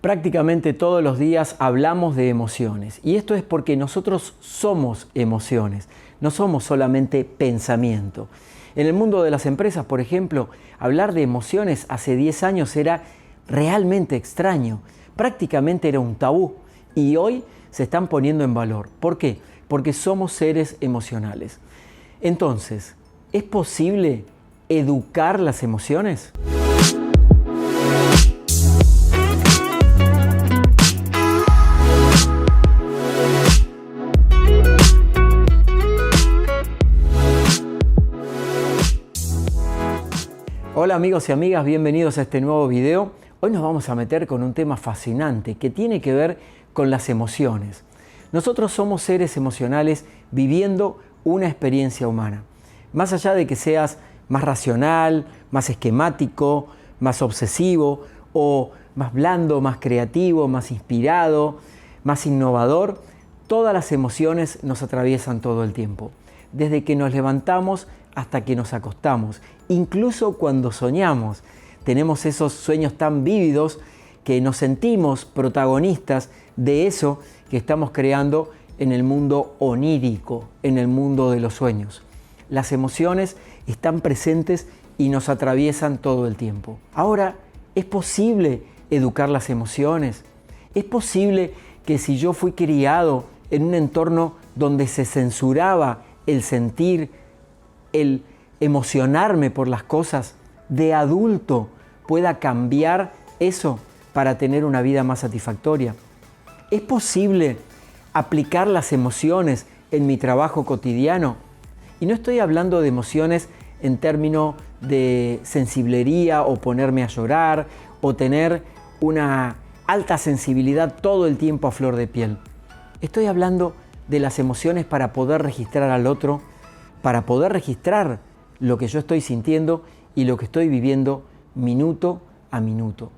Prácticamente todos los días hablamos de emociones y esto es porque nosotros somos emociones, no somos solamente pensamiento. En el mundo de las empresas, por ejemplo, hablar de emociones hace 10 años era realmente extraño, prácticamente era un tabú y hoy se están poniendo en valor. ¿Por qué? Porque somos seres emocionales. Entonces, ¿es posible educar las emociones? Hola amigos y amigas, bienvenidos a este nuevo video. Hoy nos vamos a meter con un tema fascinante que tiene que ver con las emociones. Nosotros somos seres emocionales viviendo una experiencia humana. Más allá de que seas más racional, más esquemático, más obsesivo o más blando, más creativo, más inspirado, más innovador, todas las emociones nos atraviesan todo el tiempo. Desde que nos levantamos hasta que nos acostamos. Incluso cuando soñamos, tenemos esos sueños tan vívidos que nos sentimos protagonistas de eso que estamos creando en el mundo onírico, en el mundo de los sueños. Las emociones están presentes y nos atraviesan todo el tiempo. Ahora, ¿es posible educar las emociones? ¿Es posible que si yo fui criado en un entorno donde se censuraba el sentir, el emocionarme por las cosas, de adulto pueda cambiar eso para tener una vida más satisfactoria? ¿Es posible aplicar las emociones en mi trabajo cotidiano? Y no estoy hablando de emociones en términos de sensiblería o ponerme a llorar o tener una alta sensibilidad todo el tiempo a flor de piel. Estoy hablando de las emociones para poder registrar al otro, para poder registrar lo que yo estoy sintiendo y lo que estoy viviendo minuto a minuto,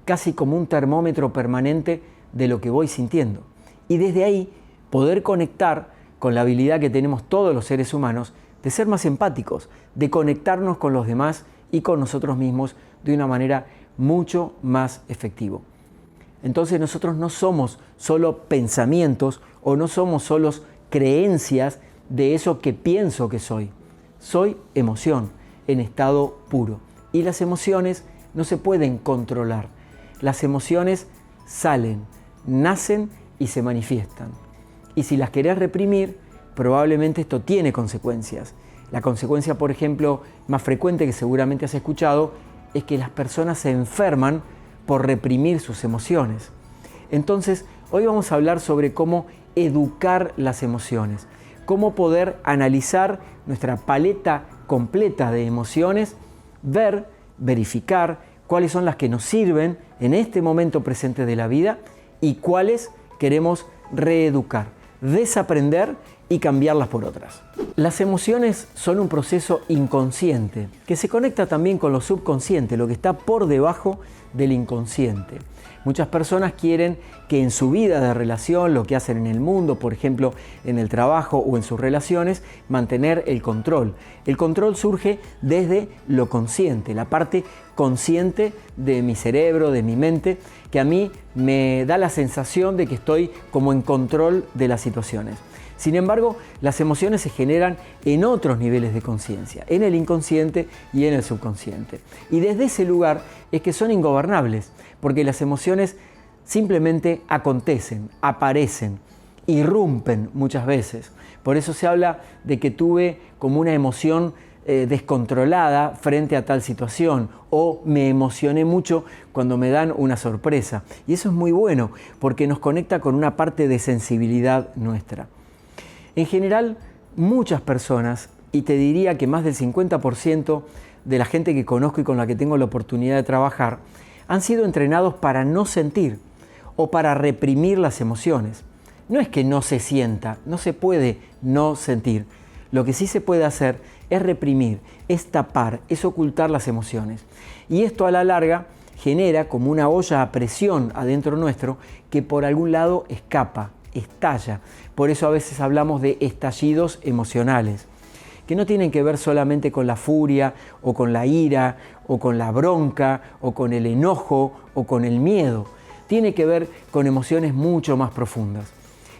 casi como un termómetro permanente de lo que voy sintiendo. Y desde ahí poder conectar con la habilidad que tenemos todos los seres humanos de ser más empáticos, de conectarnos con los demás y con nosotros mismos de una manera mucho más efectiva. Entonces nosotros no somos solo pensamientos o no somos solo creencias de eso que pienso que soy. Soy emoción en estado puro. Y las emociones no se pueden controlar. Las emociones salen, nacen y se manifiestan. Y si las querés reprimir, probablemente esto tiene consecuencias. La consecuencia, por ejemplo, más frecuente que seguramente has escuchado, es que las personas se enferman por reprimir sus emociones. Entonces, hoy vamos a hablar sobre cómo educar las emociones, cómo poder analizar nuestra paleta completa de emociones, ver, verificar cuáles son las que nos sirven en este momento presente de la vida y cuáles queremos reeducar, desaprender y cambiarlas por otras. Las emociones son un proceso inconsciente que se conecta también con lo subconsciente, lo que está por debajo del inconsciente. Muchas personas quieren que en su vida de relación, lo que hacen en el mundo, por ejemplo, en el trabajo o en sus relaciones, mantener el control. El control surge desde lo consciente, la parte consciente de mi cerebro, de mi mente, que a mí me da la sensación de que estoy como en control de las situaciones. Sin embargo, las emociones se generan en otros niveles de conciencia, en el inconsciente y en el subconsciente. Y desde ese lugar es que son ingobernables, porque las emociones simplemente acontecen, aparecen, irrumpen muchas veces. Por eso se habla de que tuve como una emoción descontrolada frente a tal situación o me emocioné mucho cuando me dan una sorpresa. Y eso es muy bueno porque nos conecta con una parte de sensibilidad nuestra. En general, muchas personas, y te diría que más del 50% de la gente que conozco y con la que tengo la oportunidad de trabajar, han sido entrenados para no sentir o para reprimir las emociones. No es que no se sienta, no se puede no sentir. Lo que sí se puede hacer es reprimir, es tapar, es ocultar las emociones. Y esto a la larga genera como una olla a presión adentro nuestro que por algún lado escapa, estalla. Por eso a veces hablamos de estallidos emocionales, que no tienen que ver solamente con la furia o con la ira o con la bronca o con el enojo o con el miedo, tiene que ver con emociones mucho más profundas.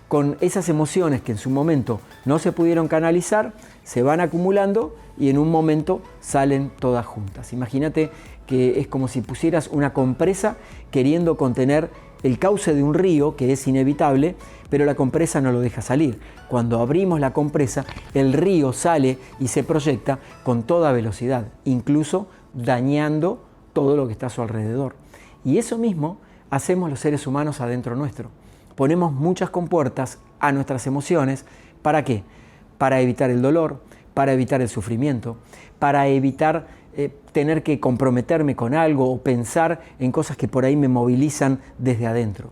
Con esas emociones que en su momento no se pudieron canalizar, se van acumulando y en un momento salen todas juntas. Imagínate que es como si pusieras una compresa queriendo contener el cauce de un río, que es inevitable, pero la compresa no lo deja salir. Cuando abrimos la compresa, el río sale y se proyecta con toda velocidad, incluso dañando todo lo que está a su alrededor. Y eso mismo hacemos los seres humanos adentro nuestro. Ponemos muchas compuertas a nuestras emociones. ¿Para qué? Para evitar el dolor, para evitar el sufrimiento, para evitar tener que comprometerme con algo o pensar en cosas que por ahí me movilizan desde adentro.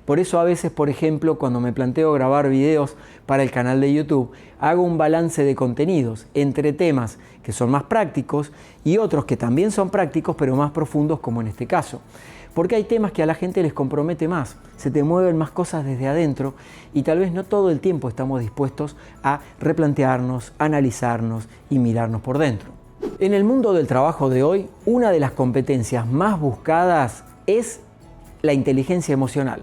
Por eso a veces, por ejemplo, cuando me planteo grabar videos para el canal de YouTube, hago un balance de contenidos entre temas que son más prácticos y otros que también son prácticos pero más profundos, como en este caso. Porque hay temas que a la gente les compromete más, se te mueven más cosas desde adentro y tal vez no todo el tiempo estamos dispuestos a replantearnos, analizarnos y mirarnos por dentro. En el mundo del trabajo de hoy, una de las competencias más buscadas es la inteligencia emocional.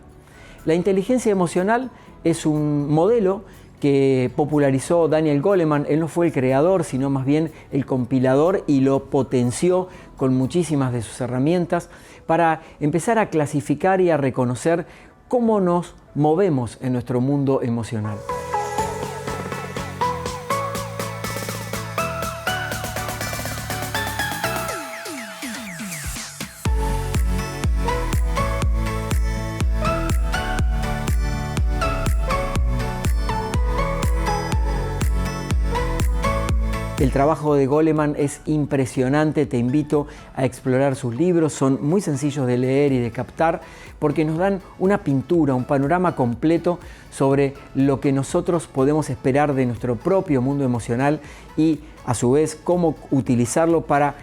La inteligencia emocional es un modelo que popularizó Daniel Goleman. Él no fue el creador, sino más bien el compilador, y lo potenció con muchísimas de sus herramientas para empezar a clasificar y a reconocer cómo nos movemos en nuestro mundo emocional. El trabajo de Goleman es impresionante, te invito a explorar sus libros, son muy sencillos de leer y de captar porque nos dan una pintura, un panorama completo sobre lo que nosotros podemos esperar de nuestro propio mundo emocional y a su vez cómo utilizarlo para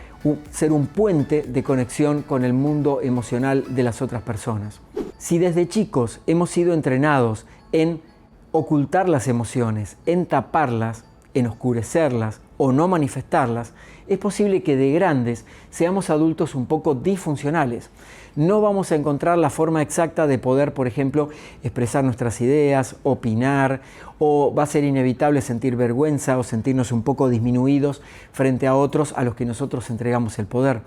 ser un puente de conexión con el mundo emocional de las otras personas. Si desde chicos hemos sido entrenados en ocultar las emociones, en taparlas, en oscurecerlas o no manifestarlas, es posible que de grandes seamos adultos un poco disfuncionales. No vamos a encontrar la forma exacta de poder, por ejemplo, expresar nuestras ideas, opinar, o va a ser inevitable sentir vergüenza o sentirnos un poco disminuidos frente a otros a los que nosotros entregamos el poder.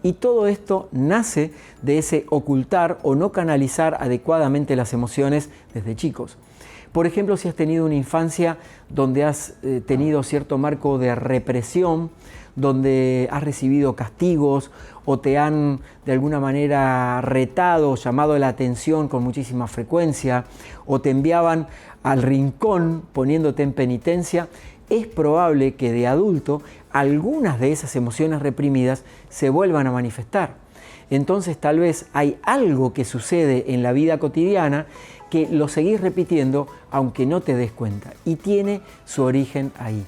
Y todo esto nace de ese ocultar o no canalizar adecuadamente las emociones desde chicos. Por ejemplo, si has tenido una infancia donde has tenido cierto marco de represión, donde has recibido castigos o te han de alguna manera retado, llamado la atención con muchísima frecuencia, o te enviaban al rincón poniéndote en penitencia, es probable que de adulto algunas de esas emociones reprimidas se vuelvan a manifestar. Entonces tal vez hay algo que sucede en la vida cotidiana que lo seguís repitiendo aunque no te des cuenta, y tiene su origen ahí.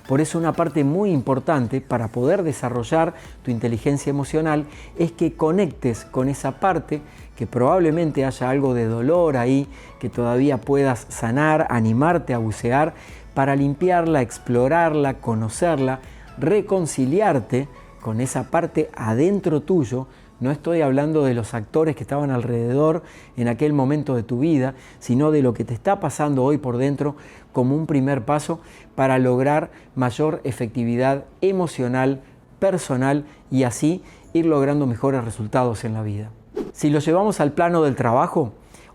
Por eso una parte muy importante para poder desarrollar tu inteligencia emocional es que conectes con esa parte, que probablemente haya algo de dolor ahí, que todavía puedas sanar, animarte a bucear para limpiarla, explorarla, conocerla, reconciliarte con esa parte adentro tuyo. No estoy hablando de los actores que estaban alrededor en aquel momento de tu vida, sino de lo que te está pasando hoy por dentro como un primer paso para lograr mayor efectividad emocional, personal y así ir logrando mejores resultados en la vida. Si lo llevamos al plano del trabajo,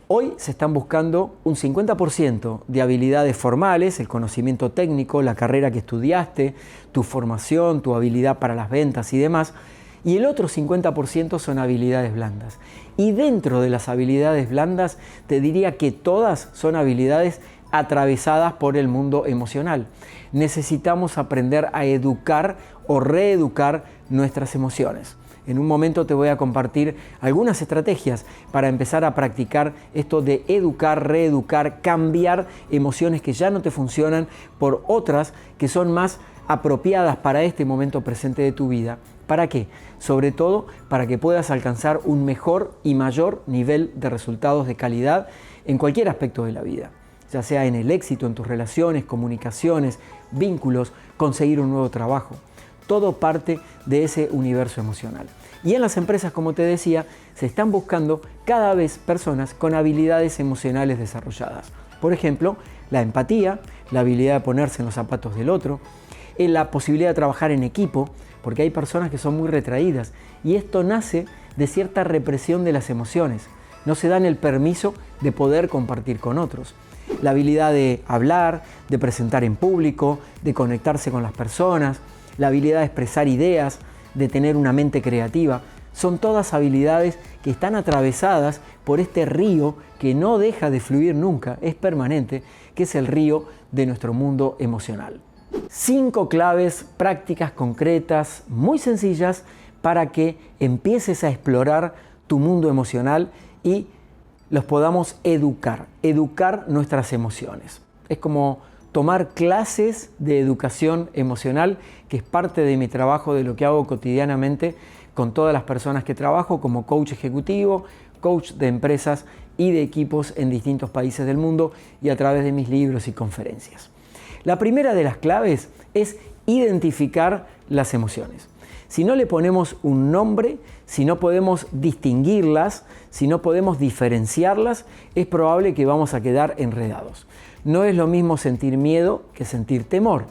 hoy se están buscando un 50% de habilidades formales, el conocimiento técnico, la carrera que estudiaste, tu formación, tu habilidad para las ventas y demás, y el otro 50% son habilidades blandas. Y dentro de las habilidades blandas te diría que todas son habilidades atravesadas por el mundo emocional. Necesitamos aprender a educar o reeducar nuestras emociones. En un momento te voy a compartir algunas estrategias para empezar a practicar esto de educar, reeducar, cambiar emociones que ya no te funcionan por otras que son más apropiadas para este momento presente de tu vida. ¿Para qué? Sobre todo para que puedas alcanzar un mejor y mayor nivel de resultados de calidad en cualquier aspecto de la vida, ya sea en el éxito, en tus relaciones, comunicaciones, vínculos, conseguir un nuevo trabajo. Todo parte de ese universo emocional. Y en las empresas, como te decía, se están buscando cada vez personas con habilidades emocionales desarrolladas. Por ejemplo, la empatía, la habilidad de ponerse en los zapatos del otro, la posibilidad de trabajar en equipo, porque hay personas que son muy retraídas y esto nace de cierta represión de las emociones. No se dan el permiso de poder compartir con otros. La habilidad de hablar, de presentar en público, de conectarse con las personas, la habilidad de expresar ideas, de tener una mente creativa, son todas habilidades que están atravesadas por este río que no deja de fluir nunca, es permanente, que es el río de nuestro mundo emocional. 5 claves prácticas, concretas, muy sencillas para que empieces a explorar tu mundo emocional y los podamos educar nuestras emociones. Es como tomar clases de educación emocional, que es parte de mi trabajo, de lo que hago cotidianamente con todas las personas que trabajo como coach ejecutivo, coach de empresas y de equipos en distintos países del mundo y a través de mis libros y conferencias. La primera de las claves es identificar las emociones. Si no le ponemos un nombre, si no podemos distinguirlas, si no podemos diferenciarlas, es probable que vamos a quedar enredados. No es lo mismo sentir miedo que sentir temor,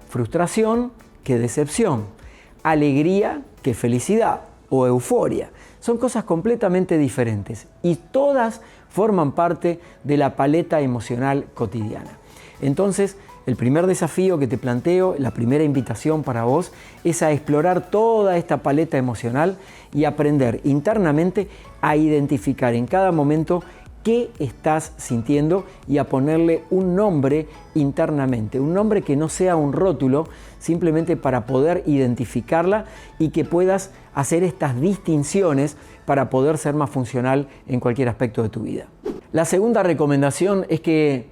frustración que decepción, alegría que felicidad o euforia. Son cosas completamente diferentes y todas forman parte de la paleta emocional cotidiana. Entonces, el primer desafío que te planteo, la primera invitación para vos, es a explorar toda esta paleta emocional y aprender internamente a identificar en cada momento qué estás sintiendo y a ponerle un nombre internamente, un nombre que no sea un rótulo, simplemente para poder identificarla y que puedas hacer estas distinciones para poder ser más funcional en cualquier aspecto de tu vida. La segunda recomendación es que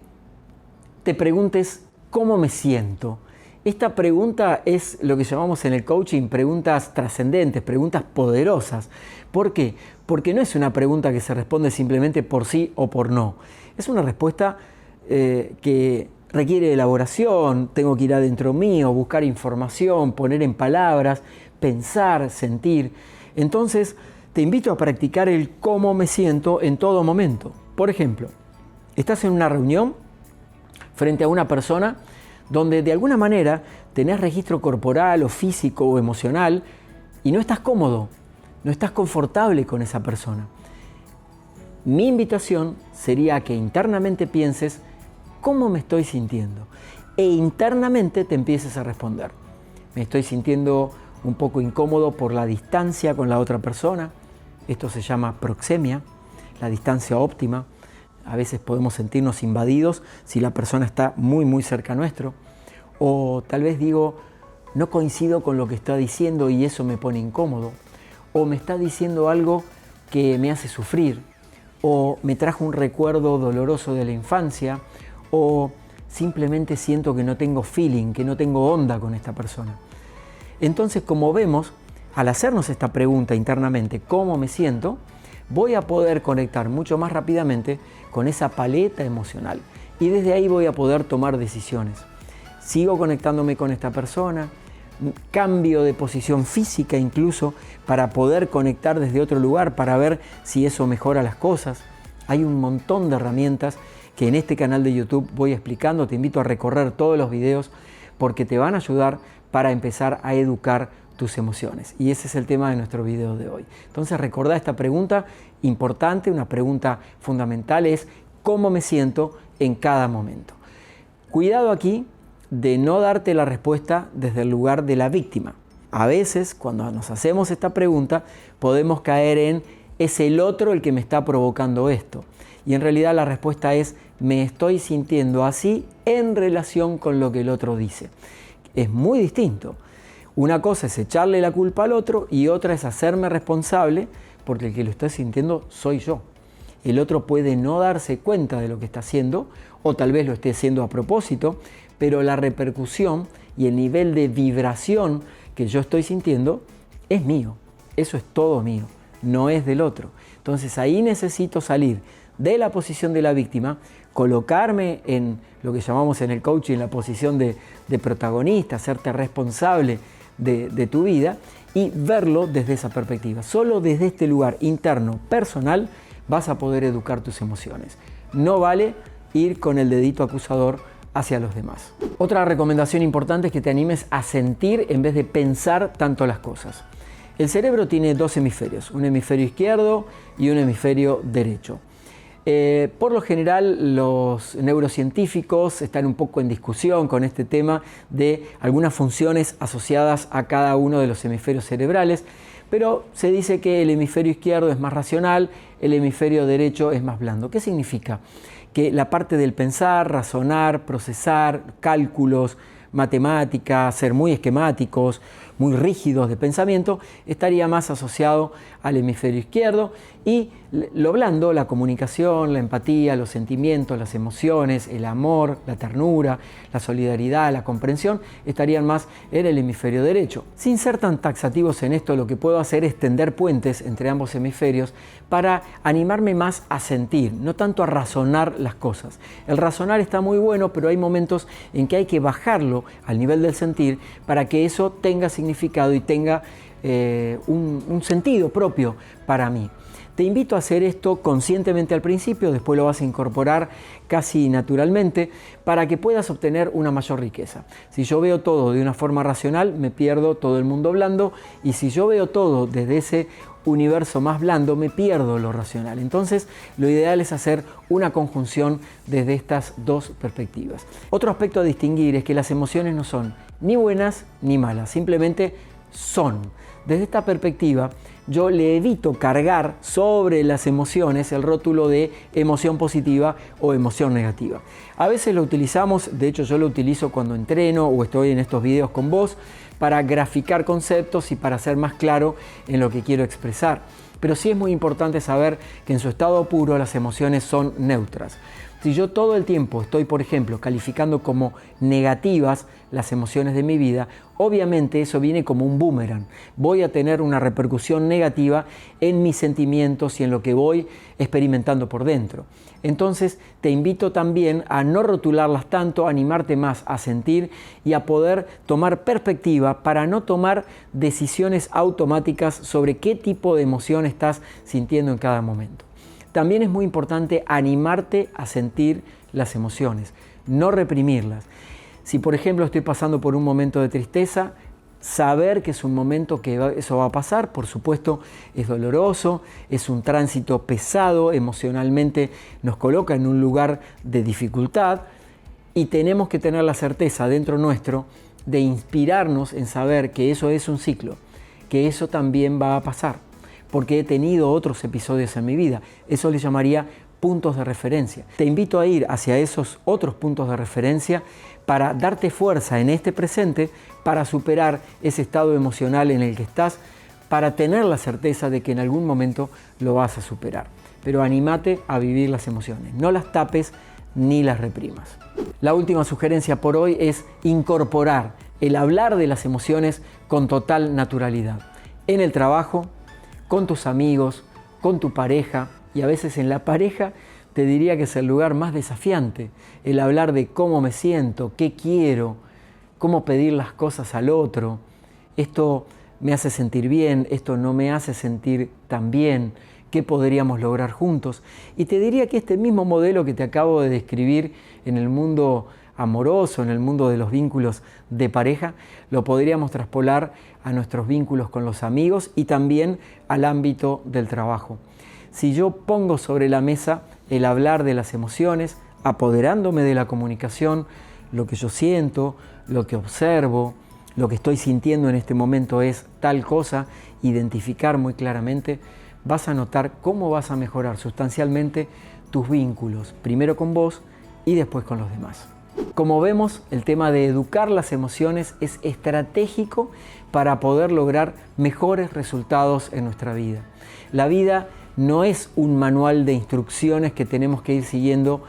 te preguntes ¿cómo me siento? Esta pregunta es lo que llamamos en el coaching preguntas trascendentes, preguntas poderosas. ¿Por qué? Porque no es una pregunta que se responde simplemente por sí o por no. Es una respuesta que requiere elaboración, tengo que ir adentro mío, buscar información, poner en palabras, pensar, sentir. Entonces, te invito a practicar el cómo me siento en todo momento. Por ejemplo, estás en una reunión frente a una persona donde de alguna manera tenés registro corporal o físico o emocional y no estás cómodo, no estás confortable con esa persona. Mi invitación sería que internamente pienses cómo me estoy sintiendo e internamente te empieces a responder. Me estoy sintiendo un poco incómodo por la distancia con la otra persona. Esto se llama proxemia, la distancia óptima. A veces podemos sentirnos invadidos si la persona está muy cerca nuestro. O tal vez digo, no coincido con lo que está diciendo y eso me pone incómodo. O me está diciendo algo que me hace sufrir. O me trajo un recuerdo doloroso de la infancia. O simplemente siento que no tengo feeling, que no tengo onda con esta persona. Entonces, como vemos, al hacernos esta pregunta internamente, ¿cómo me siento?, voy a poder conectar mucho más rápidamente con esa paleta emocional y desde ahí voy a poder tomar decisiones. Sigo conectándome con esta persona, cambio de posición física incluso para poder conectar desde otro lugar para ver si eso mejora las cosas. Hay un montón de herramientas que en este canal de YouTube voy explicando. Te invito a recorrer todos los videos porque te van a ayudar para empezar a educar tus emociones. Y ese es el tema de nuestro video de hoy. Entonces recordá esta pregunta importante, una pregunta fundamental es ¿cómo me siento en cada momento? Cuidado aquí de no darte la respuesta desde el lugar de la víctima. A veces cuando nos hacemos esta pregunta podemos caer en es el otro el que me está provocando esto. Y en realidad la respuesta es me estoy sintiendo así en relación con lo que el otro dice. Es muy distinto. Una cosa es echarle la culpa al otro y otra es hacerme responsable porque el que lo está sintiendo soy yo. El otro puede no darse cuenta de lo que está haciendo o tal vez lo esté haciendo a propósito, pero la repercusión y el nivel de vibración que yo estoy sintiendo es mío. Eso es todo mío, no es del otro. Entonces ahí necesito salir de la posición de la víctima, colocarme en lo que llamamos en el coaching la posición de protagonista, hacerte responsable de tu vida y verlo desde esa perspectiva. Solo desde este lugar interno, personal, vas a poder educar tus emociones. No vale ir con el dedito acusador hacia los demás. Otra recomendación importante es que te animes a sentir en vez de pensar tanto las cosas. El cerebro tiene dos hemisferios, un hemisferio izquierdo y un hemisferio derecho. Por lo general, los neurocientíficos están un poco en discusión con este tema de algunas funciones asociadas a cada uno de los hemisferios cerebrales, pero se dice que el hemisferio izquierdo es más racional, el hemisferio derecho es más blando. ¿Qué significa? Que la parte del pensar, razonar, procesar, cálculos, matemáticas, ser muy esquemáticos, muy rígidos de pensamiento, estaría más asociado al hemisferio izquierdo, y lo blando, la comunicación, la empatía, los sentimientos, las emociones, el amor, la ternura, la solidaridad, la comprensión, estarían más en el hemisferio derecho. Sin ser tan taxativos en esto, lo que puedo hacer es tender puentes entre ambos hemisferios para animarme más a sentir, no tanto a razonar las cosas. El razonar está muy bueno, pero hay momentos en que hay que bajarlo al nivel del sentir para que eso tenga significado y tenga un sentido propio para mí. Te invito a hacer esto conscientemente al principio, después lo vas a incorporar casi naturalmente para que puedas obtener una mayor riqueza. Si yo veo todo de una forma racional, me pierdo todo el mundo blando, y si yo veo todo desde ese universo más blando, me pierdo lo racional. Entonces, lo ideal es hacer una conjunción desde estas dos perspectivas. Otro aspecto a distinguir es que las emociones no son ni buenas ni malas, simplemente son. Desde esta perspectiva, yo le evito cargar sobre las emociones el rótulo de emoción positiva o emoción negativa. A veces lo utilizamos, de hecho yo lo utilizo cuando entreno o estoy en estos videos con vos, para graficar conceptos y para ser más claro en lo que quiero expresar. Pero sí es muy importante saber que en su estado puro las emociones son neutras. Si yo todo el tiempo estoy, por ejemplo, calificando como negativas las emociones de mi vida, obviamente eso viene como un boomerang. Voy a tener una repercusión negativa en mis sentimientos y en lo que voy experimentando por dentro. Entonces te invito también a no rotularlas tanto, a animarte más a sentir y a poder tomar perspectiva para no tomar decisiones automáticas sobre qué tipo de emoción estás sintiendo en cada momento. También es muy importante animarte a sentir las emociones, no reprimirlas. Si por ejemplo estoy pasando por un momento de tristeza, saber que es un momento que eso va a pasar, por supuesto es doloroso, es un tránsito pesado, emocionalmente nos coloca en un lugar de dificultad, y tenemos que tener la certeza dentro nuestro de inspirarnos en saber que eso es un ciclo, que eso también va a pasar, porque he tenido otros episodios en mi vida. Eso le llamaría puntos de referencia. Te invito a ir hacia esos otros puntos de referencia para darte fuerza en este presente, para superar ese estado emocional en el que estás, para tener la certeza de que en algún momento lo vas a superar. Pero anímate a vivir las emociones, no las tapes ni las reprimas. La última sugerencia por hoy es incorporar el hablar de las emociones con total naturalidad. En el trabajo, con tus amigos, con tu pareja, y a veces en la pareja te diría que es el lugar más desafiante, el hablar de cómo me siento, qué quiero, cómo pedir las cosas al otro. Esto me hace sentir bien, esto no me hace sentir tan bien, qué podríamos lograr juntos. Y te diría que este mismo modelo que te acabo de describir en el mundo amoroso, en el mundo de los vínculos de pareja, lo podríamos traspolar a nuestros vínculos con los amigos y también al ámbito del trabajo. Si yo pongo sobre la mesa el hablar de las emociones, apoderándome de la comunicación, lo que yo siento, lo que observo, lo que estoy sintiendo en este momento es tal cosa, identificar muy claramente, vas a notar cómo vas a mejorar sustancialmente tus vínculos, primero con vos y después con los demás. Como vemos, el tema de educar las emociones es estratégico para poder lograr mejores resultados en nuestra vida. La vida no es un manual de instrucciones que tenemos que ir siguiendo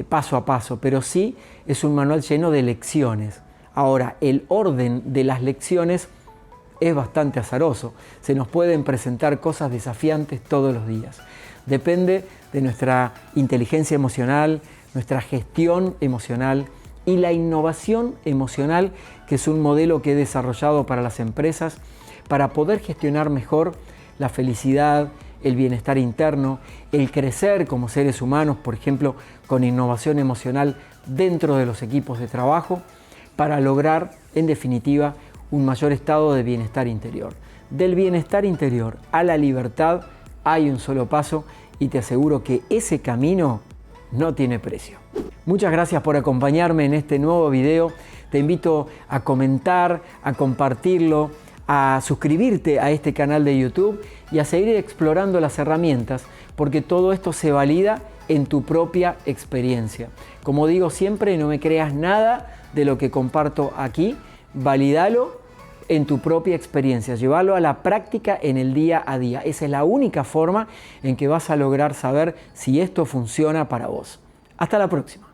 paso a paso, pero sí es un manual lleno de lecciones. Ahora, el orden de las lecciones es bastante azaroso. Se nos pueden presentar cosas desafiantes todos los días. Depende de nuestra inteligencia emocional, nuestra gestión emocional y la innovación emocional, que es un modelo que he desarrollado para las empresas para poder gestionar mejor la felicidad, el bienestar interno, el crecer como seres humanos, por ejemplo, con innovación emocional dentro de los equipos de trabajo, para lograr, en definitiva, un mayor estado de bienestar interior. Del bienestar interior a la libertad hay un solo paso y te aseguro que ese camino no tiene precio. Muchas gracias por acompañarme en este nuevo video. Te invito a comentar, a compartirlo, a suscribirte a este canal de YouTube y a seguir explorando las herramientas, porque todo esto se valida en tu propia experiencia. Como digo siempre, no me creas nada de lo que comparto aquí, valídalo en tu propia experiencia, llévalo a la práctica en el día a día. Esa es la única forma en que vas a lograr saber si esto funciona para vos. Hasta la próxima.